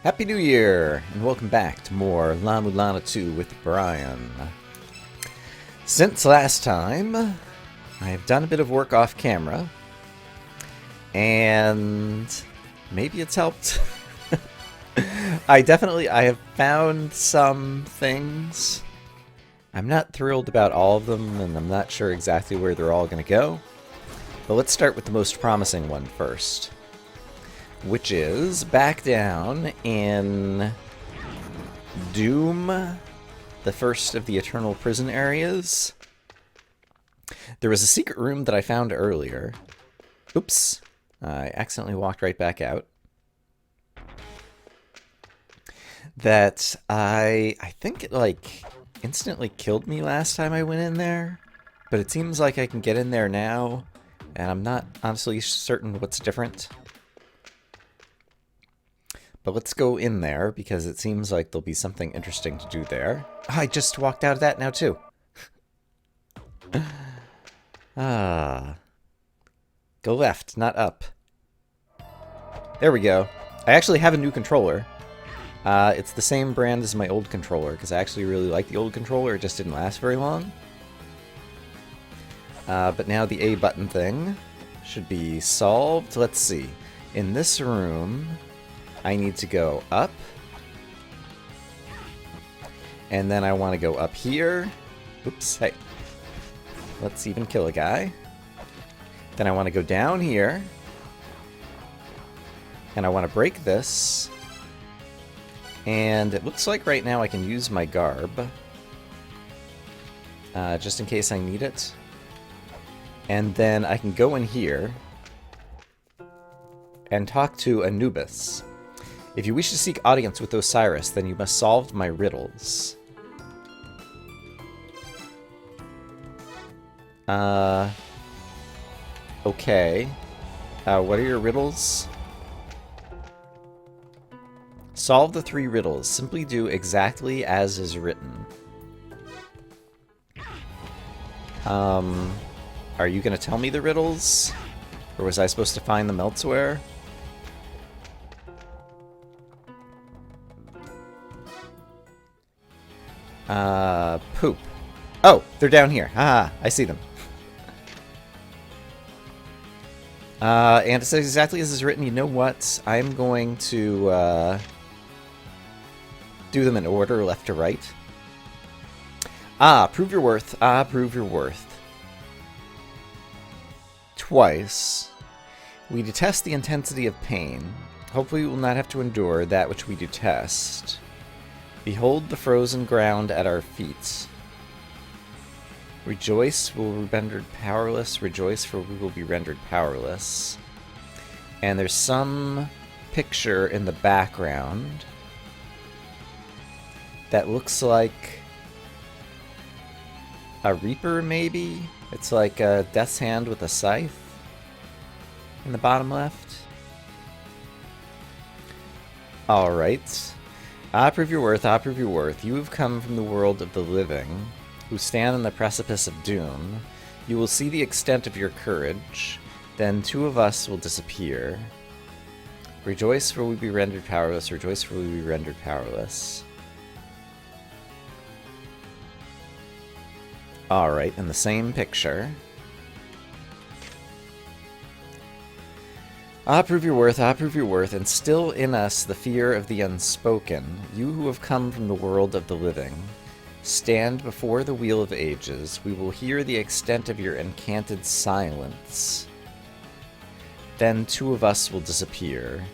Happy New Year, and welcome back to more Mulana 2 with Brian. Since last time, I have done a bit of work off camera, and maybe it's helped. I have found some things. I'm not thrilled about all of them, and I'm not sure exactly where they're all going to go. But let's start with the most promising one first, which is back down in Doom, the first of the Eternal Prison areas. There was a secret room that I found earlier. Oops, I accidentally walked right back out. That I think it like instantly killed me last time I went in there, but it seems like I can get in there now, and I'm not honestly certain what's different. But let's go in there, because it seems like there'll be something interesting to do there. Oh, I just walked out of that now, too. Go left, not up. There we go. I actually have a new controller. It's the same brand as my old controller, because I actually really like the old controller. It just didn't last very long. But now the A button thing should be solved. Let's see. In this room, I need to go up, and then I want to go up here. Oops, hey. Let's even kill a guy. Then I want to go down here, and I want to break this, and it looks like right now I can use my garb, just in case I need it, and then I can go in here and talk to Anubis. If you wish to seek audience with Osiris, then you must solve my riddles. Okay. What are your riddles? Solve the 3 riddles. Simply do exactly as is written. Are you gonna tell me the riddles? Or was I supposed to find them elsewhere? Poop. Oh, they're down here. Ah, I see them. And it says exactly as is written. You know what? I'm going to, do them in order, left to right. Prove your worth. Prove your worth. Twice. We detest the intensity of pain. Hopefully we will not have to endure that which we detest. Behold the frozen ground at our feet. Rejoice, we will be rendered powerless. Rejoice, for we will be rendered powerless. And there's some picture in the background that looks like a reaper, maybe? It's like a death's hand with a scythe in the bottom left. Alright. Prove your worth, prove your worth. You have come from the world of the living, who stand on the precipice of doom. You will see the extent of your courage. Then 2 of us will disappear. Rejoice, for we be rendered powerless. Rejoice, for we be rendered powerless. Alright, in the same picture. Prove your worth, prove your worth, and still in us the fear of the unspoken, you who have come from the world of the living. Stand before the wheel of ages, we will hear the extent of your encanted silence. Then 2 of us will disappear.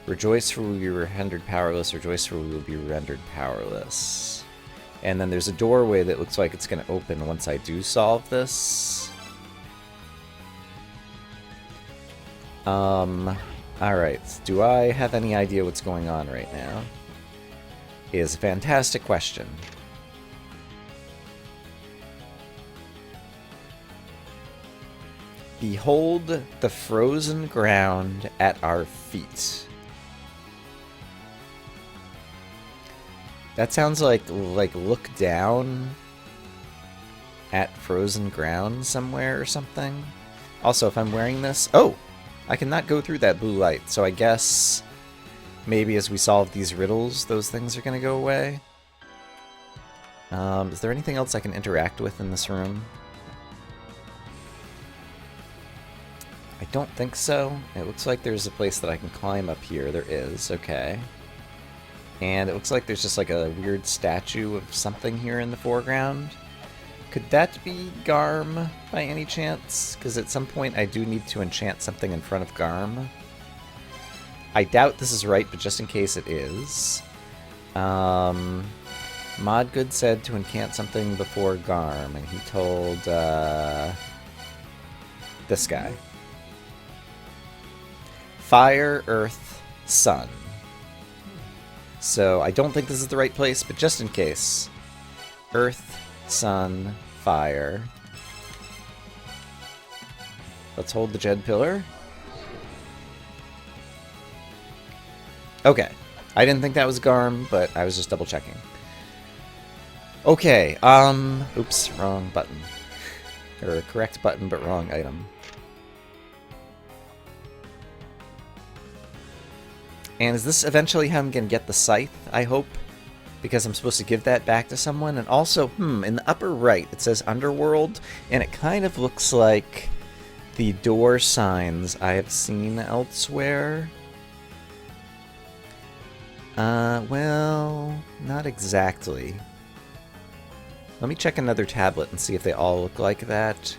Rejoice, for we will be rendered powerless. Rejoice, for we will be rendered powerless. And then there's a doorway that looks like it's going to open once I do solve this. Alright. Do I have any idea what's going on right now? Is a fantastic question. Behold the frozen ground at our feet. That sounds like look down at frozen ground somewhere or something. Also, if I'm wearing this... Oh! I cannot go through that blue light, so I guess maybe as we solve these riddles, those things are going to go away. Is there anything else I can interact with in this room? I don't think so. It looks like there's a place that I can climb up here. There is, okay. And it looks like there's just like a weird statue of something here in the foreground. Could that be Garm by any chance? Because at some point I do need to enchant something in front of Garm. I doubt this is right, but just in case it is. Modgood said to enchant something before Garm, and he told this guy. Fire, Earth, Sun. So I don't think this is the right place, but just in case. Earth, Sun, Fire. Let's hold the Jed Pillar. Okay. I didn't think that was Garm, but I was just double checking. Okay, oops, wrong button. Or correct button, but wrong item. And is this eventually how I'm going to get the scythe, I hope? Because I'm supposed to give that back to someone. And also, in the upper right, it says Underworld, and it kind of looks like the door signs I have seen elsewhere. Well, not exactly. Let me check another tablet and see if they all look like that,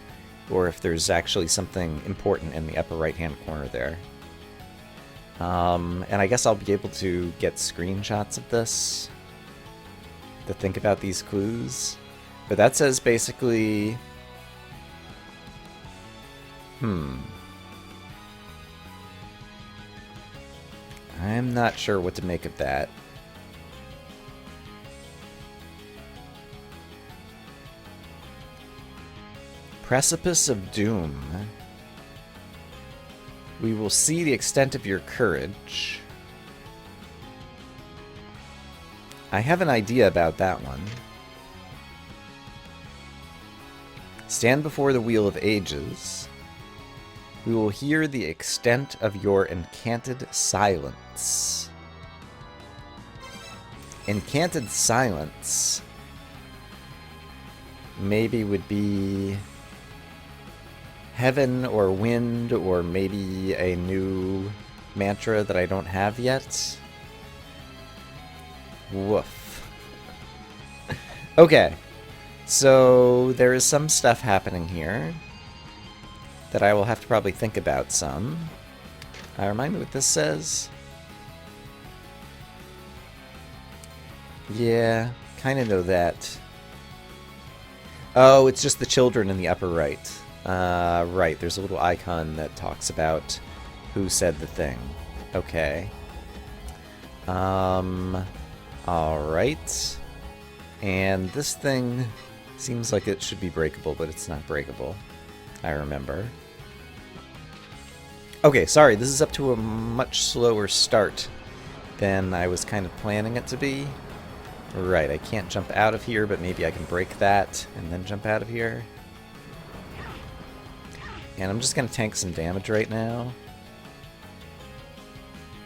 or if there's actually something important in the upper right-hand corner there. And I guess I'll be able to get screenshots of this to think about these clues. But that says basically... I'm not sure what to make of that. Precipice of Doom. We will see the extent of your courage. I have an idea about that one. Stand before the Wheel of Ages. We will hear the extent of your Enchanted Silence. Enchanted Silence maybe would be heaven or wind, or maybe a new mantra that I don't have yet. Woof. Okay, so there is some stuff happening here that I will have to probably think about some. Remind me what this says. Yeah, kind of know that. Oh, it's just the children in the upper right. Right, there's a little icon that talks about who said the thing. Okay. Alright. And this thing seems like it should be breakable, but it's not breakable. I remember. Okay, sorry, this is up to a much slower start than I was kind of planning it to be. Right, I can't jump out of here, but maybe I can break that and then jump out of here. And I'm just going to tank some damage right now.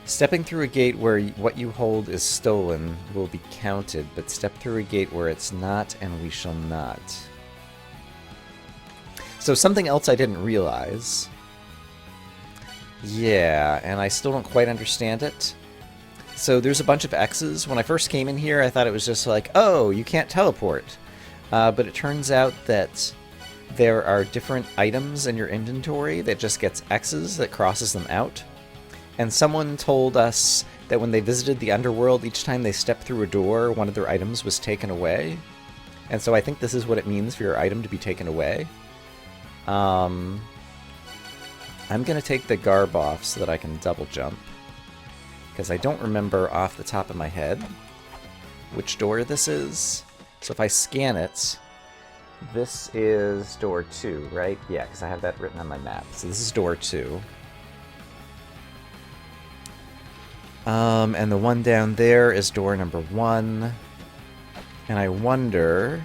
Stepping through a gate where what you hold is stolen will be counted, but step through a gate where it's not, and we shall not. So something else I didn't realize. Yeah, and I still don't quite understand it. So there's a bunch of X's. When I first came in here, I thought it was just like, oh, you can't teleport. But it turns out that there are different items in your inventory that just gets X's that crosses them out. And someone told us that when they visited the underworld, each time they stepped through a door, one of their items was taken away. And so I think this is what it means for your item to be taken away. I'm going to take the garb off so that I can double jump. Because I don't remember off the top of my head which door this is. So if I scan it, this is door 2, right? Yeah, because I have that written on my map. So this is door 2. And the one down there is door number 1. And I wonder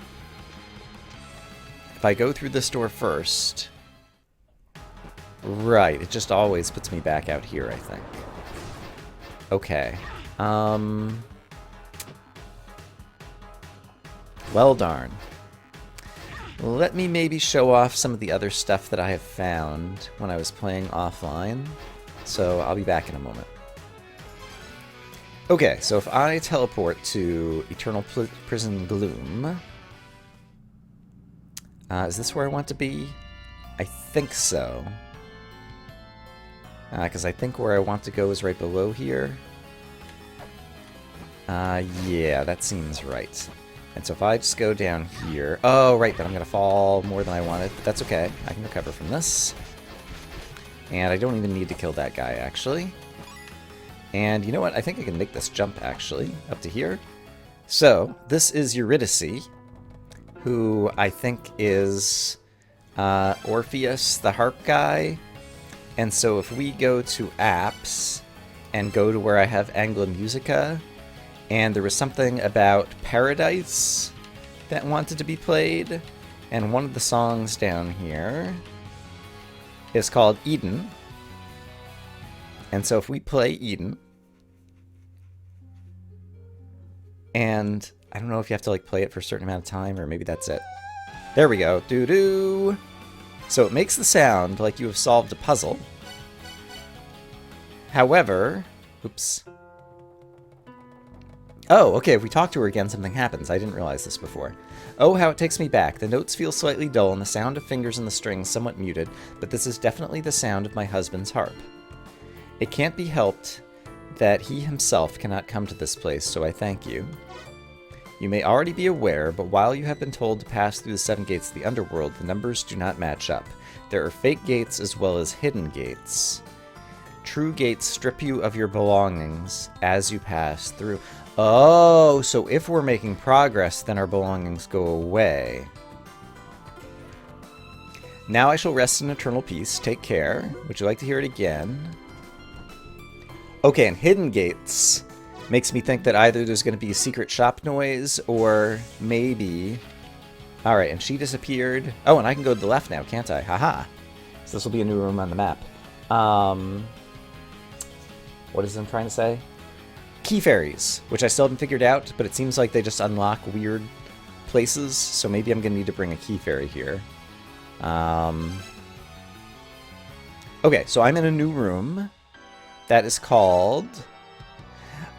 if I go through this door first. Right, it just always puts me back out here, I think. Okay. Well, darn. Let me maybe show off some of the other stuff that I have found when I was playing offline. So I'll be back in a moment. Okay, so if I teleport to Eternal Prison Gloom... is this where I want to be? I think so. Because I think where I want to go is right below here. Yeah, that seems right. And so if I just go down here... Oh, right, but I'm going to fall more than I wanted. But that's okay. I can recover from this. And I don't even need to kill that guy, actually. And you know what? I think I can make this jump, actually, up to here. So, this is Eurydice, who I think is Orpheus, the harp guy. And so if we go to apps and go to where I have Angla Musica, and there was something about Paradise that wanted to be played, and one of the songs down here is called Eden. And so if we play Eden, and I don't know if you have to like play it for a certain amount of time, or maybe that's it. There we go. Doo-doo! So it makes the sound like you have solved a puzzle. However, oops. Oh, okay, if we talk to her again, something happens. I didn't realize this before. Oh, how it takes me back. The notes feel slightly dull and the sound of fingers in the strings somewhat muted, but this is definitely the sound of my husband's harp. It can't be helped that he himself cannot come to this place, so I thank you. You may already be aware, but while you have been told to pass through the 7 gates of the underworld, the numbers do not match up. There are fake gates as well as hidden gates. True gates strip you of your belongings as you pass through. Oh, so if we're making progress, then our belongings go away. Now I shall rest in eternal peace. Take care. Would you like to hear it again? Okay, and hidden gates makes me think that either there's going to be a secret shop noise, or maybe... Alright, and she disappeared. Oh, and I can go to the left now, can't I? Haha. So this will be a new room on the map. What is it I'm trying to say? Key fairies, which I still haven't figured out, but it seems like they just unlock weird places, so maybe I'm going to need to bring a key fairy here. Okay, so I'm in a new room that is called...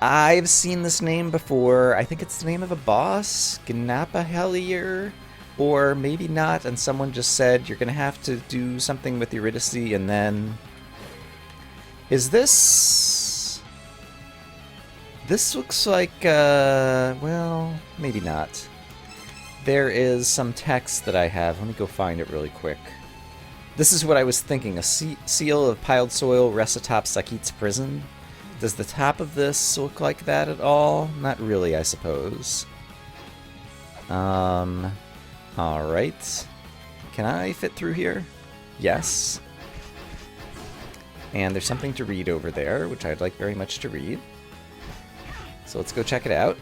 I've seen this name before. I think it's the name of a boss, Gnapahelier, or maybe not, and someone just said you're going to have to do something with Eurydice, and then... Is this... This looks like, well, maybe not. There is some text that I have. Let me go find it really quick. This is what I was thinking. A seal of piled soil rests atop Sakit's prison. Does the top of this look like that at all? Not really, I suppose. Alright. Can I fit through here? Yes. And there's something to read over there, which I'd like very much to read. So let's go check it out.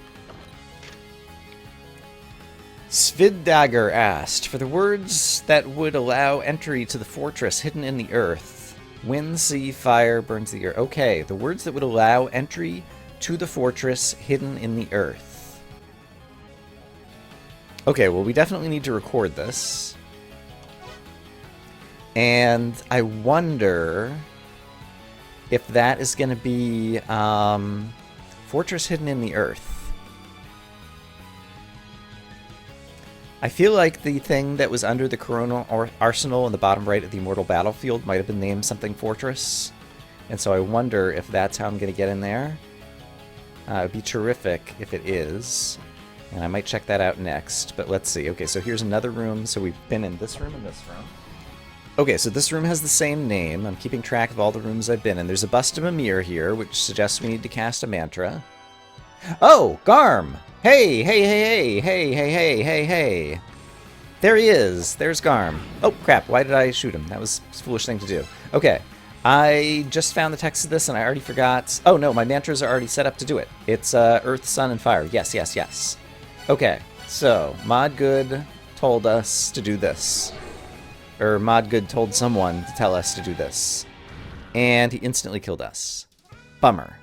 Sviddagger asked, for the words that would allow entry to the fortress hidden in the earth. Wind, sea, fire, burns the earth. Okay, the words that would allow entry to the fortress hidden in the earth. Okay, well, we definitely need to record this. And I wonder if that is going to be Fortress Hidden in the Earth. I feel like the thing that was under the Coronal Arsenal in the bottom right of the Immortal Battlefield might have been named something Fortress. And so I wonder if that's how I'm going to get in there. It would be terrific if it is. And I might check that out next, but let's see. Okay, so here's another room. So we've been in this room and this room. Okay, so this room has the same name. I'm keeping track of all the rooms I've been in. There's a bust of Mimir here, which suggests we need to cast a mantra. Oh, Garm! Hey, hey, hey, hey, hey, hey, hey, hey, hey. There he is. There's Garm. Oh, crap. Why did I shoot him? That was a foolish thing to do. Okay. I just found the text of this and I already forgot. Oh, no, my mantras are already set up to do it. It's Earth, Sun, and Fire. Yes, yes, yes. Okay, so Mod Good told us to do this. Or Mod Good told someone to tell us to do this. And he instantly killed us. Bummer.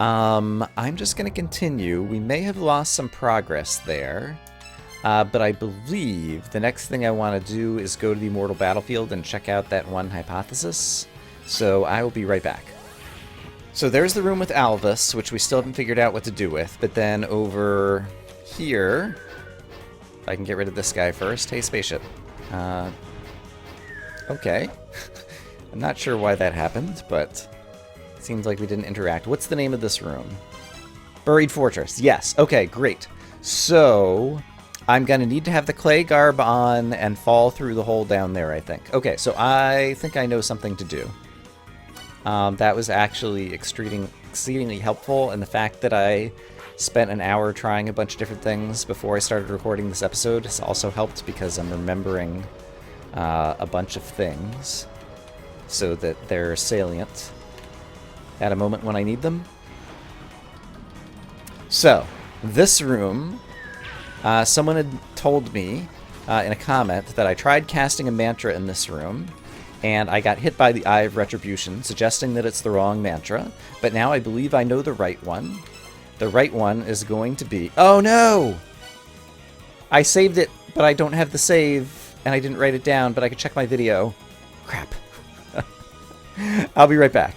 I'm just going to continue. We may have lost some progress there, but I believe the next thing I want to do is go to the Immortal Battlefield and check out that one hypothesis. So I will be right back. So there's the room with Alvis, which we still haven't figured out what to do with, but then over here, if I can get rid of this guy first. Hey, spaceship. Okay. I'm not sure why that happened, but it seems like we didn't interact. What's the name of this room? Buried Fortress. Yes. Okay, great. So I'm going to need to have the clay garb on and fall through the hole down there, I think. Okay, so I think I know something to do. That was actually exceedingly helpful, and the fact that I spent an hour trying a bunch of different things before I started recording this episode has also helped because I'm remembering a bunch of things so that they're salient at a moment when I need them. So, this room, someone had told me in a comment that I tried casting a mantra in this room, and I got hit by the Eye of Retribution, suggesting that it's the wrong mantra, but now I believe I know the right one. The right one is going to be... Oh no! I saved it, but I don't have the save, and I didn't write it down, but I could check my video. Crap. I'll be right back.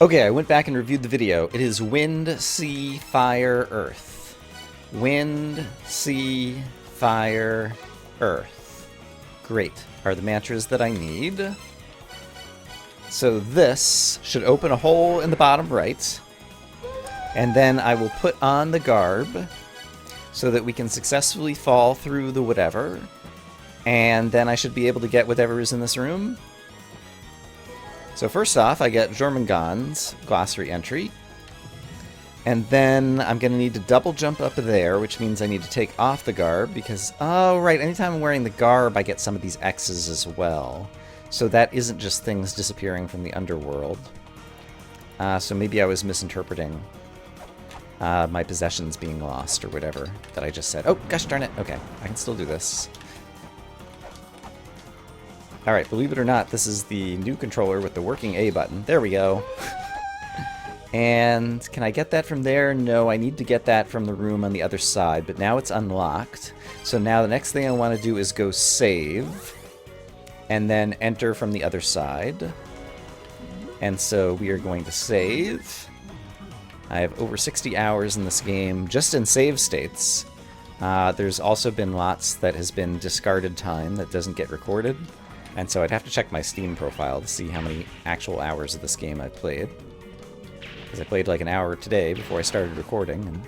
Okay, I went back and reviewed the video. It is Wind, Sea, Fire, Earth. Wind, Sea, Fire, Earth. Great. Are the mantras that I need. So this should open a hole in the bottom right. And then I will put on the garb so that we can successfully fall through the whatever. And then I should be able to get whatever is in this room. So first off, I get Jormungand's glossary entry. And then I'm going to need to double jump up there, which means I need to take off the garb because, oh right, anytime I'm wearing the garb, I get some of these X's as well. So that isn't just things disappearing from the underworld. So maybe I was misinterpreting my possessions being lost or whatever that I just said. Oh, gosh darn it. Okay, I can still do this. Alright, believe it or not, this is the new controller with the working A button. There we go. And can I get that from there? No, I need to get that from the room on the other side, but now it's unlocked. So now the next thing I want to do is go save, and then enter from the other side. And so we are going to save. I have over 60 hours in this game, just in save states. There's also been lots that has been discarded time that doesn't get recorded. And so I'd have to check my Steam profile to see how many actual hours of this game I've played. Because I played like an hour today before I started recording, and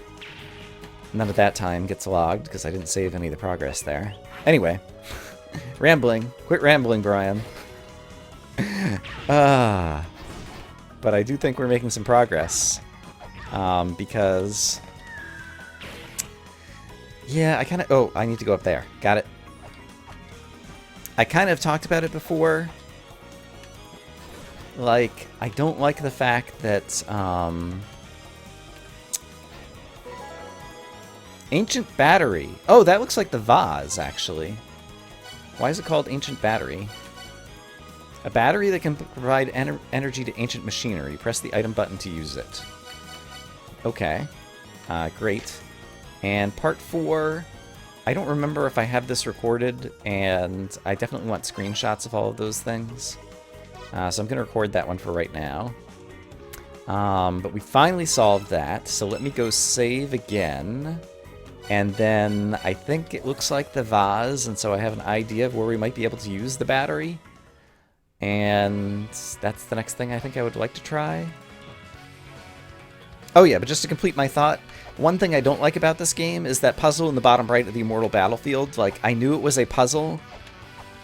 none of that time gets logged because I didn't save any of the progress there. Anyway, rambling. Quit rambling, Brian. But I do think we're making some progress. Because... yeah, I kind of... oh, I need to go up there. Got it. I kind of talked about it before. Like, I don't like the fact that, Ancient Battery. Oh, that looks like the vase, actually. Why is it called Ancient Battery? A battery that can provide energy to ancient machinery. Press the item button to use it. Okay. Great. And part 4... I don't remember if I have this recorded, and I definitely want screenshots of all of those things. So I'm going to record that one for right now. But we finally solved that, so let me go save again. And then I think it looks like the vase, and so I have an idea of where we might be able to use the battery. And that's the next thing I think I would like to try. Oh yeah, but just to complete my thought, one thing I don't like about this game is that puzzle in the bottom right of the Immortal Battlefield. Like, I knew it was a puzzle,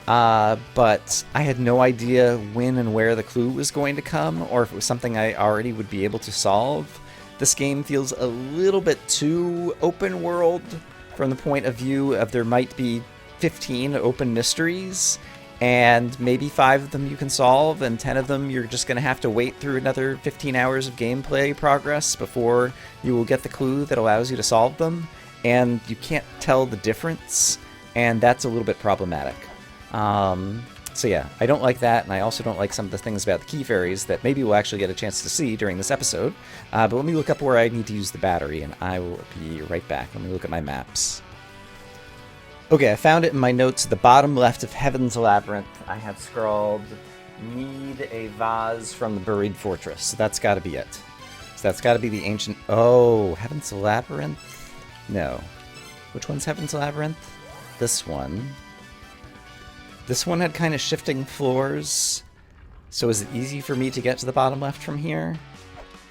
but I had no idea when and where the clue was going to come, or if it was something I already would be able to solve. This game feels a little bit too open world from the point of view of there might be 15 open mysteries, and maybe 5 of them you can solve, and 10 of them you're just going to have to wait through another 15 hours of gameplay progress before you will get the clue that allows you to solve them, and you can't tell the difference, and that's a little bit problematic. So yeah, I don't like that, and I also don't like some of the things about the key fairies that maybe we'll actually get a chance to see during this episode. But let me look up where I need to use the battery, and I will be right back. Let me look at my maps. Okay, I found it in my notes at the bottom left of Heaven's Labyrinth. I have scrawled, need a vase from the buried fortress. So that's got to be it. So that's got to be the ancient... Oh, Heaven's Labyrinth? No. Which one's Heaven's Labyrinth? This one. This one had kind of shifting floors. So is it easy for me to get to the bottom left from here?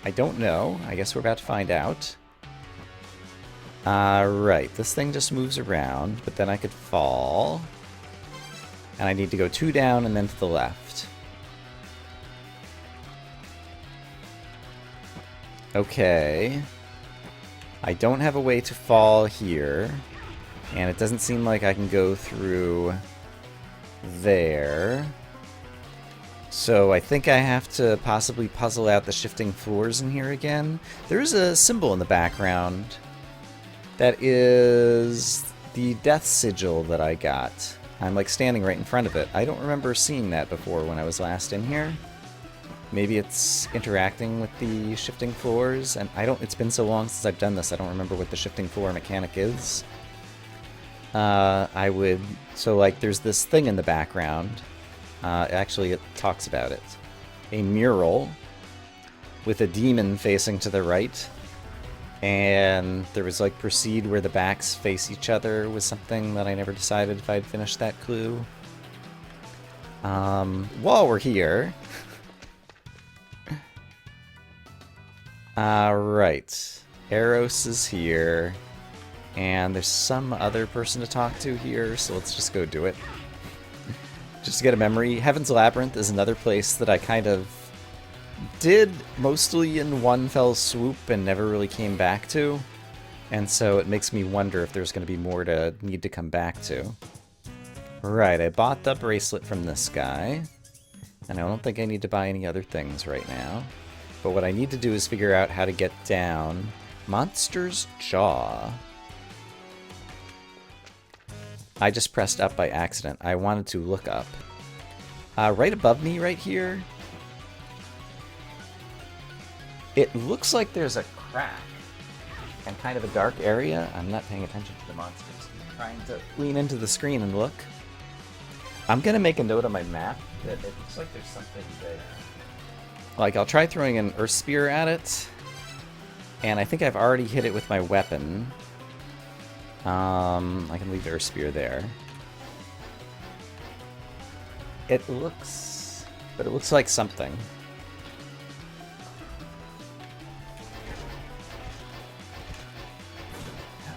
I don't know. I guess we're about to find out. Right. This thing just moves around, but then I could fall. And I need to go 2 down and then to the left. Okay. I don't have a way to fall here. And it doesn't seem like I can go through there. So I think I have to possibly puzzle out the shifting floors in here again. There's a symbol in the background that is the death sigil that I got. I'm like standing right in front of it. I don't remember seeing that before when I was last in here. Maybe it's interacting with the shifting floors, and it's been so long since I've done this, I don't remember what the shifting floor mechanic is. So like there's this thing in the background. Actually, it talks about it. A mural with a demon facing to the right. And there was like proceed where the backs face each other was something that I never decided if I'd finished that clue. While we're here... right. Eros is here. And there's some other person to talk to here, so let's just go do it. Just to get a memory, Heaven's Labyrinth is another place that I kind of did mostly in one fell swoop and never really came back to. And so it makes me wonder if there's going to be more to need to come back to. Right, I bought the bracelet from this guy. And I don't think I need to buy any other things right now. But what I need to do is figure out how to get down Monster's Jaw. I just pressed up by accident. I wanted to look up. Right above me right here, it looks like there's a crack and kind of a dark area. I'm not paying attention to the monsters. I'm trying to lean into the screen and look. I'm going to make a note on my map that it looks like there's something there. Like, I'll try throwing an Earth Spear at it. And I think I've already hit it with my weapon. I can leave the Earth Spear there. It looks like something.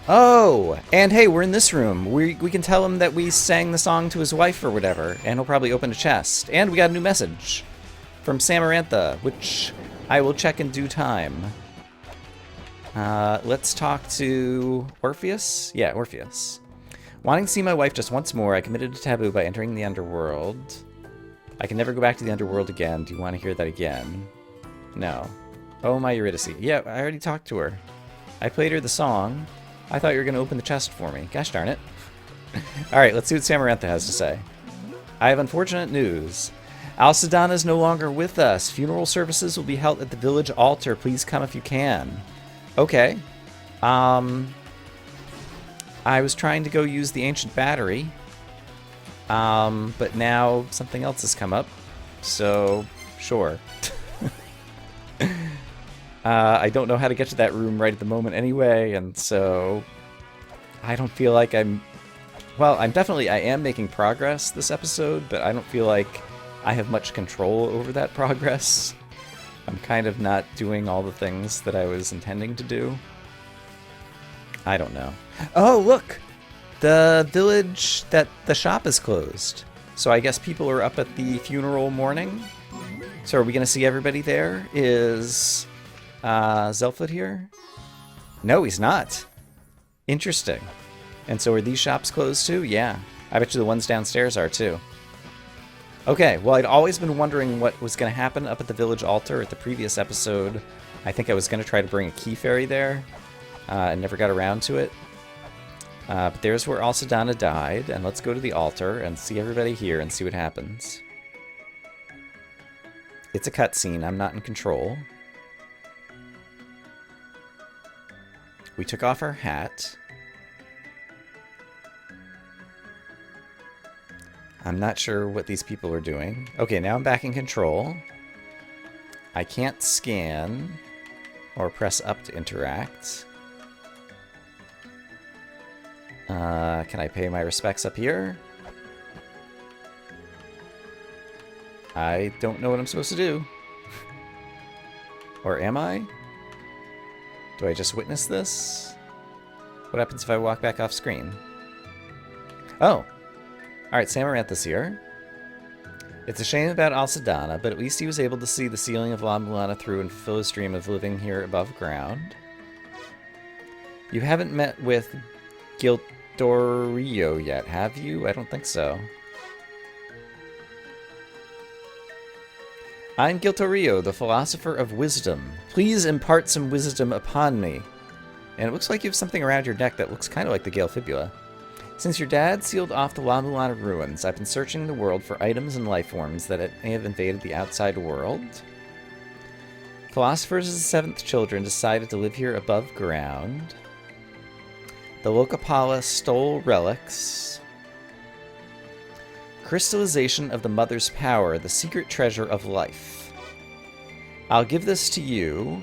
Oh! And hey, we're in this room. We can tell him that we sang the song to his wife or whatever, and he'll probably open a chest. And we got a new message from Samarantha, which I will check in due time. Let's talk to Orpheus? Yeah, Orpheus. Wanting to see my wife just once more, I committed a taboo by entering the underworld. I can never go back to the underworld again. Do you want to hear that again? No. Oh, my Eurydice. Yeah, I already talked to her. I played her the song. I thought you were going to open the chest for me. Gosh darn it. Alright, let's see what Samarantha has to say. I have unfortunate news. Alcidana is no longer with us. Funeral services will be held at the village altar. Please come if you can. Okay. I was trying to go use the ancient battery. But now something else has come up. So, sure. I don't know how to get to that room right at the moment anyway, and so I don't feel like I'm... Well, I am making progress this episode, but I don't feel like I have much control over that progress. I'm kind of not doing all the things that I was intending to do. I don't know. Oh, look! The village, the shop is closed. So I guess people are up at the funeral mourning. So are we going to see everybody there? Is Zelfut here? No, he's not. Interesting. And so are these shops closed too? Yeah. I bet you the ones downstairs are too. Okay, well, I'd always been wondering what was going to happen up at the village altar. At the previous episode, I think I was going to try to bring a key fairy there. And never got around to it. But there's where Alcidana died, and let's go to the altar and see everybody here and see what happens. It's a cutscene. I'm not in control. We took off our hat. I'm not sure what these people are doing. Okay, now I'm back in control. I can't scan or press up to interact. Can I pay my respects up here? I don't know what I'm supposed to do. Or am I? Do I just witness this? What happens if I walk back off screen? Oh! Alright, Samarantha's here. It's a shame about Alcidana, but at least he was able to see the ceiling of La Mulana through and fulfill his dream of living here above ground. You haven't met with Giltorio yet, have you? I don't think so. I'm Giltorio, the philosopher of wisdom. Please impart some wisdom upon me. And it looks like you have something around your neck that looks kind of like the Gale Fibula. Since your dad sealed off the La Mulana ruins, I've been searching the world for items and life forms that may have invaded the outside world. Philosophers as the seventh children decided to live here above ground. The Lokapala stole relics. Crystallization of the Mother's power, the secret treasure of life. I'll give this to you.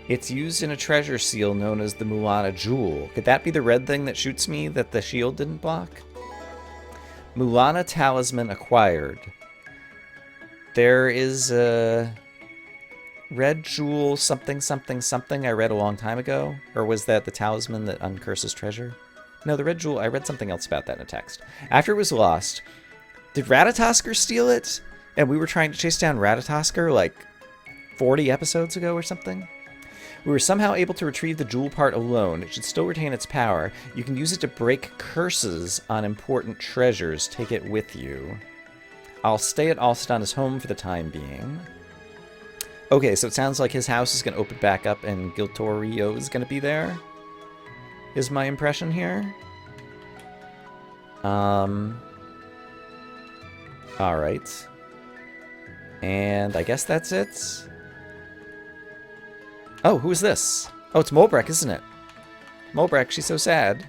It's used in a treasure seal known as the Mulana Jewel. Could that be the red thing that shoots me that the shield didn't block? Mulana Talisman acquired. There is a red jewel something something something I read a long time ago. Or was that the talisman that uncurses treasure? No, the red jewel, I read something else about that in a text. After it was lost, did Ratatosker steal it? And we were trying to chase down Ratatosker like 40 episodes ago or something? We were somehow able to retrieve the jewel part alone. It should still retain its power. You can use it to break curses on important treasures. Take it with you. I'll stay at Alcidana's home for the time being. Okay, so it sounds like his house is going to open back up and Giltorio is going to be there. Is my impression here. Alright. And I guess that's it. Oh, who is this? Oh, it's Molbrek, isn't it? Molbrek, she's so sad.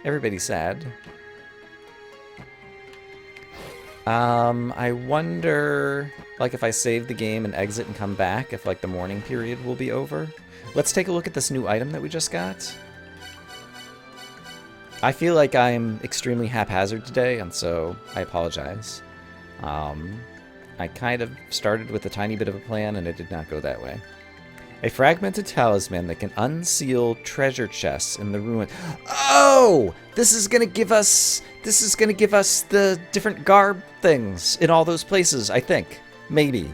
Everybody's sad. I wonder, like, if I save the game and exit and come back, if, like, the mourning period will be over. Let's take a look at this new item that we just got. I feel like I'm extremely haphazard today, and so I apologize. I kind of started with a tiny bit of a plan, and it did not go that way. A fragmented talisman that can unseal treasure chests in the ruin. Oh! This is gonna give us the different garb things in all those places, I think. Maybe.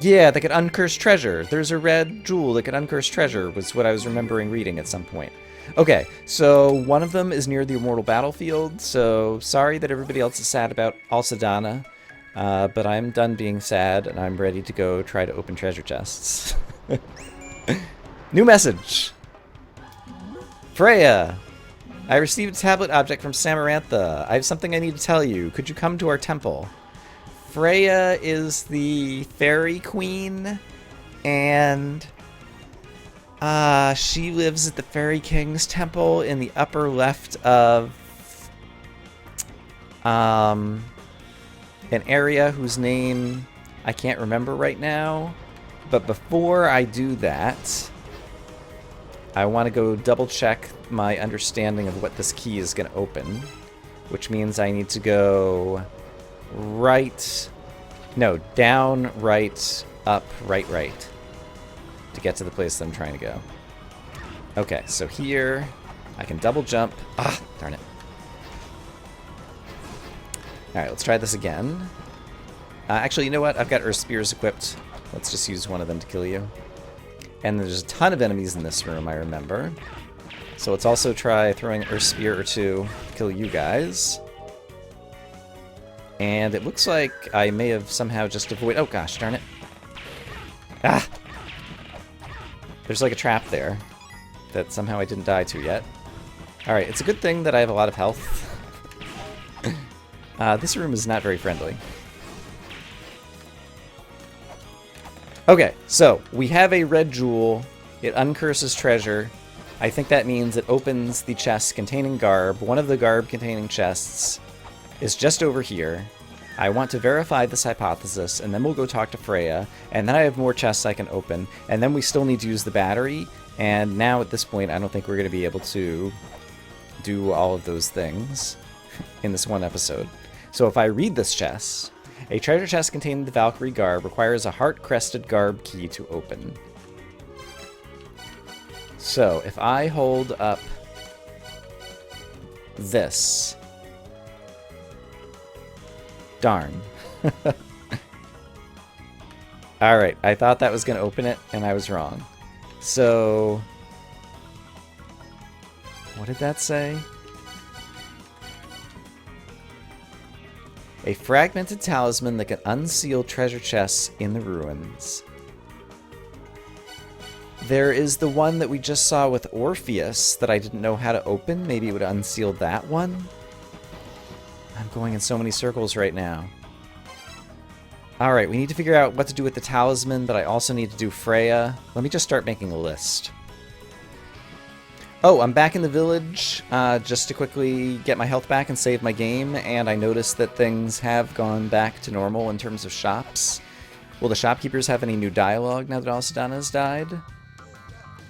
Yeah, that could uncurse treasure. There's a red jewel that could uncurse treasure, was what I was remembering reading at some point. Okay, so one of them is near the Immortal Battlefield, so sorry that everybody else is sad about Alcidana. But I'm done being sad, and I'm ready to go try to open treasure chests. New message! Freya! I received a tablet object from Samarantha. I have something I need to tell you. Could you come to our temple? Freya is the fairy queen, and she lives at the Fairy King's temple in the upper left of an area whose name I can't remember right now. But before I do that, I want to go double check my understanding of what this key is going to open, which means I need to go down, right, up, right, to get to the place that I'm trying to go. Okay, so here, I can double jump. Ah, darn it. Alright, let's try this again. Actually, you know what? I've got Earth Spears equipped. Let's just use one of them to kill you. And there's a ton of enemies in this room, I remember. So let's also try throwing an Earth Spear or two to kill you guys. And it looks like I may have somehow just avoided... Oh gosh, darn it. Ah! There's like a trap there. that somehow I didn't die to yet. Alright, it's a good thing that I have a lot of health. This room is not very friendly. Okay, so we have a red jewel. It uncurses treasure. I think that means it opens the chest containing garb. One of the garb containing chests is just over here. I want to verify this hypothesis, and then we'll go talk to Freya, and then I have more chests I can open, and then we still need to use the battery, and now at this point I don't think we're going to be able to do all of those things in this one episode. So if I read this chest, a treasure chest containing the Valkyrie garb requires a heart-crested garb key to open. So if I hold up this... Darn. Alright, I thought that was going to open it, and I was wrong. So... what did that say? A fragmented talisman that can unseal treasure chests in the ruins. There is the one that we just saw with Orpheus that I didn't know how to open. Maybe it would unseal that one? I'm going in so many circles right now. Alright, we need to figure out what to do with the talisman, but I also need to do Freya. Let me just start making a list. Oh, I'm back in the village, just to quickly get my health back and save my game, and I noticed that things have gone back to normal in terms of shops. Will the shopkeepers have any new dialogue now that Alcidana's died?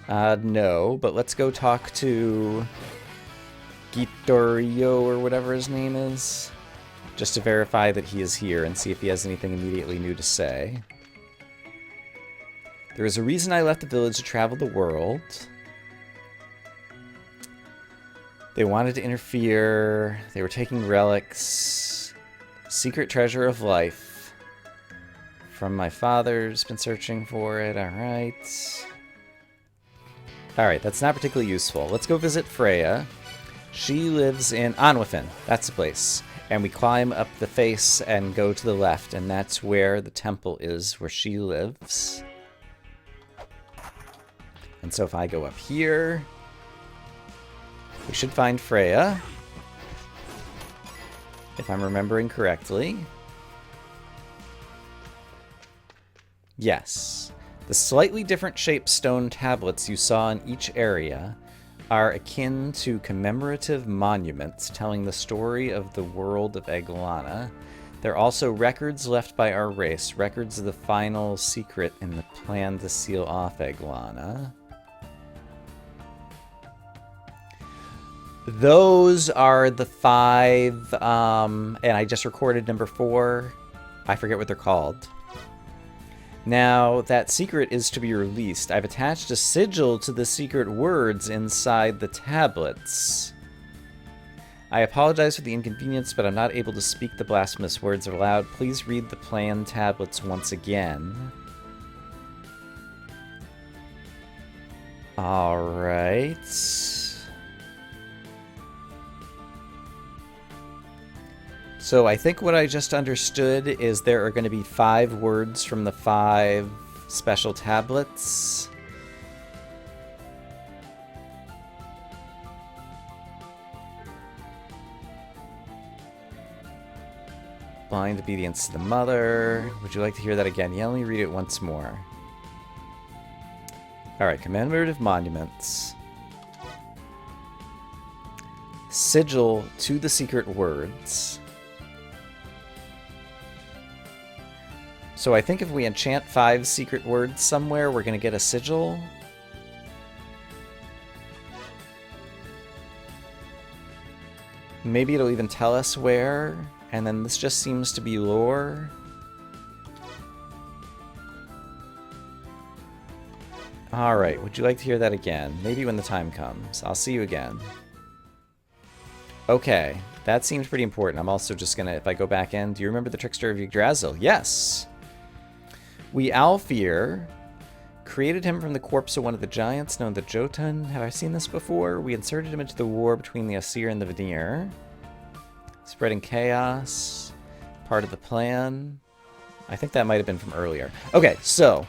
No, but let's go talk to Gitorio, or whatever his name is, just to verify that he is here and see if he has anything immediately new to say. There is a reason I left the village to travel the world. They wanted to interfere. They were taking relics. Secret treasure of life. From my father's been searching for it. Alright. Alright, that's not particularly useful. Let's go visit Freya. She lives in Anwafin. That's the place. And we climb up the face and go to the left, and that's where the temple is, where she lives. And so if I go up here, we should find Freya, if I'm remembering correctly. Yes. The slightly different shaped stone tablets you saw in each area are akin to commemorative monuments telling the story of the world of Eglana. They're also records left by our race, records of the final secret in the plan to seal off Eglana. Those are the 5, and I just recorded number 4. I forget what they're called. Now, that secret is to be released. I've attached a sigil to the secret words inside the tablets. I apologize for the inconvenience, but I'm not able to speak the blasphemous words aloud. Please read the plan tablets once again. Alright. So I think what I just understood is there are going to be 5 words from the 5 special tablets. Blind obedience to the mother. Would you like to hear that again? Yeah, let me read it once more. Alright, commemorative monuments. Sigil to the secret words. So I think if we enchant 5 secret words somewhere, we're going to get a sigil. Maybe it'll even tell us where, and then this just seems to be lore. Alright, would you like to hear that again? Maybe when the time comes. I'll see you again. Okay, that seems pretty important. I'm also just gonna, if I go back in, do you remember the trickster of Yggdrasil? Yes! We Alfir created him from the corpse of one of the giants known as Jotun. Have I seen this before? We inserted him into the war between the Asir and the Vanir. Spreading chaos. Part of the plan. I think that might have been from earlier. Okay, so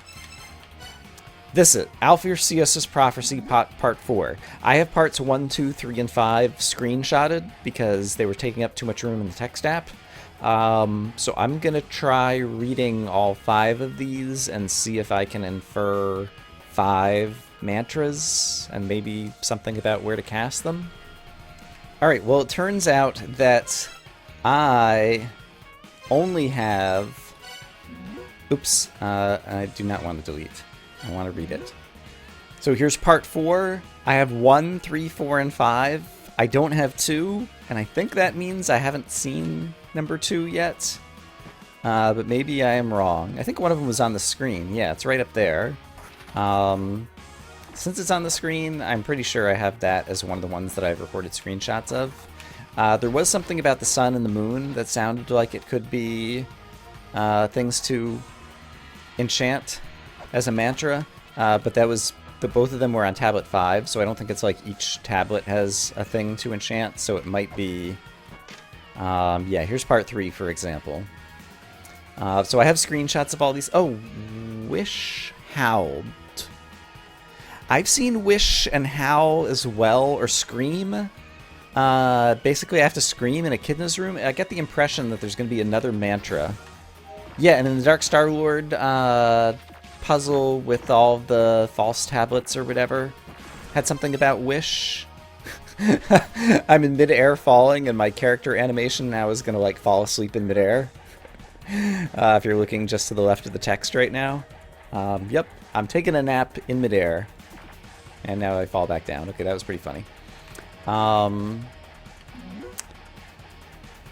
This is Alpheus Prophecy Part 4. I have parts 1, 2, 3, and 5 screenshotted because they were taking up too much room in the text app. So I'm going to try reading all 5 of these and see if I can infer 5 mantras and maybe something about where to cast them. Alright, well, it turns out that I only have... Oops, I do not want to delete. I want to read it. So here's part 4. I have 1, 3, 4, and 5. I don't have 2, and I think that means I haven't seen number 2 yet. But maybe I am wrong. I think one of them was on the screen. Yeah, it's right up there. Since it's on the screen, I'm pretty sure I have that as one of the ones that I've recorded screenshots of. There was something about the sun and the moon that sounded like it could be things to enchant as a mantra, but that was both of them were on tablet 5, so I don't think it's like each tablet has a thing to enchant, so it might be yeah, here's part 3, for example. So I have screenshots of all these. Oh, Wish Howled. I've seen Wish and Howl as well, or Scream. Basically I have to scream in Echidna's room. I get the impression that there's going to be another mantra. Yeah, and in the Dark Star-Lord puzzle with all the false tablets or whatever, had something about Wish. I'm in midair falling, and my character animation now is going to like fall asleep in midair. If you're looking just to the left of the text right now. Yep, I'm taking a nap in midair. And now I fall back down. Okay, that was pretty funny. I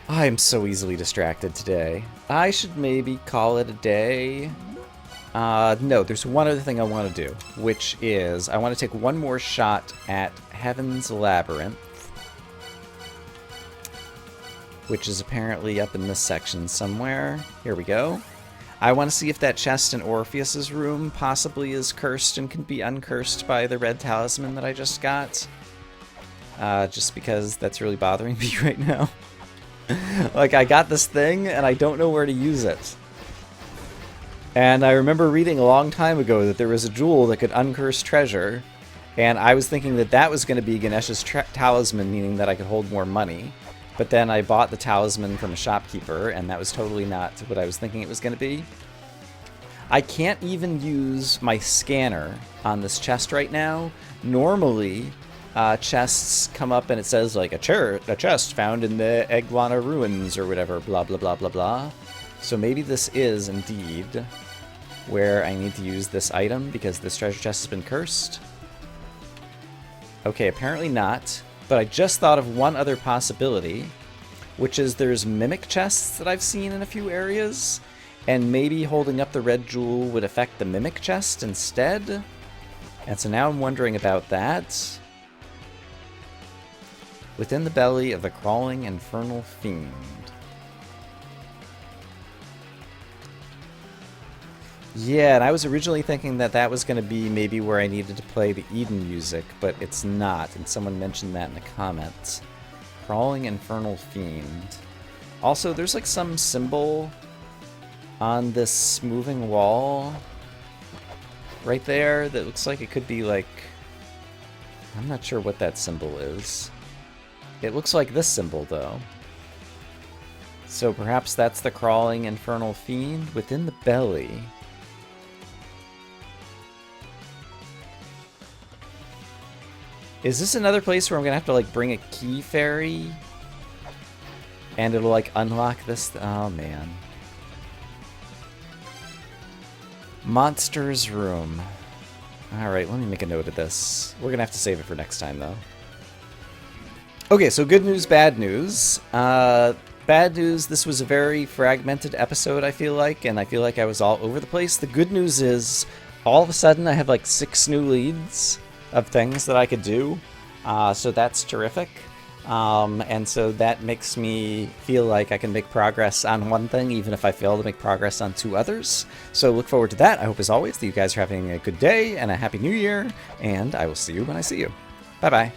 am so easily distracted today. I should maybe call it a day. No, there's one other thing I want to do, which is I want to take one more shot at Heaven's Labyrinth, which is apparently up in this section somewhere. Here we go. I want to see if that chest in Orpheus's room possibly is cursed and can be uncursed by the red talisman that I just got. Just because that's really bothering me right now. Like, I got this thing, and I don't know where to use it. And I remember reading a long time ago that there was a jewel that could uncurse treasure, and I was thinking that that was going to be Ganesh's talisman, meaning that I could hold more money. But then I bought the talisman from a shopkeeper, and that was totally not what I was thinking it was going to be. I can't even use my scanner on this chest right now. Normally, chests come up and it says, like, a chest found in the Iguana ruins or whatever, blah, blah, blah, blah, blah. So maybe this is indeed where I need to use this item because this treasure chest has been cursed. Okay, apparently not. But I just thought of one other possibility, which is there's mimic chests that I've seen in a few areas, and maybe holding up the red jewel would affect the mimic chest instead. And so now I'm wondering about that. Within the belly of the crawling infernal fiend. Yeah, and I was originally thinking that that was going to be maybe where I needed to play the Eden music, but it's not, and someone mentioned that in the comments. Crawling Infernal Fiend. Also, there's like some symbol on this moving wall right there that looks like it could be like... I'm not sure what that symbol is. It looks like this symbol, though. So perhaps that's the Crawling Infernal Fiend within the belly. Is this another place where I'm gonna have to like bring a key fairy? And it'll like unlock this? Oh man. Monster's room. Alright, let me make a note of this. We're gonna have to save it for next time though. Okay, so good news, bad news. Bad news, this was a very fragmented episode, I feel like, and I feel like I was all over the place. The good news is, all of a sudden I have like 6 new leads of things that I could do, so that's terrific. And so that makes me feel like I can make progress on one thing, even if I fail to make progress on 2 others. So look forward to that. I hope, as always, that you guys are having a good day and a happy new year, and I will see you when I see you. Bye-bye.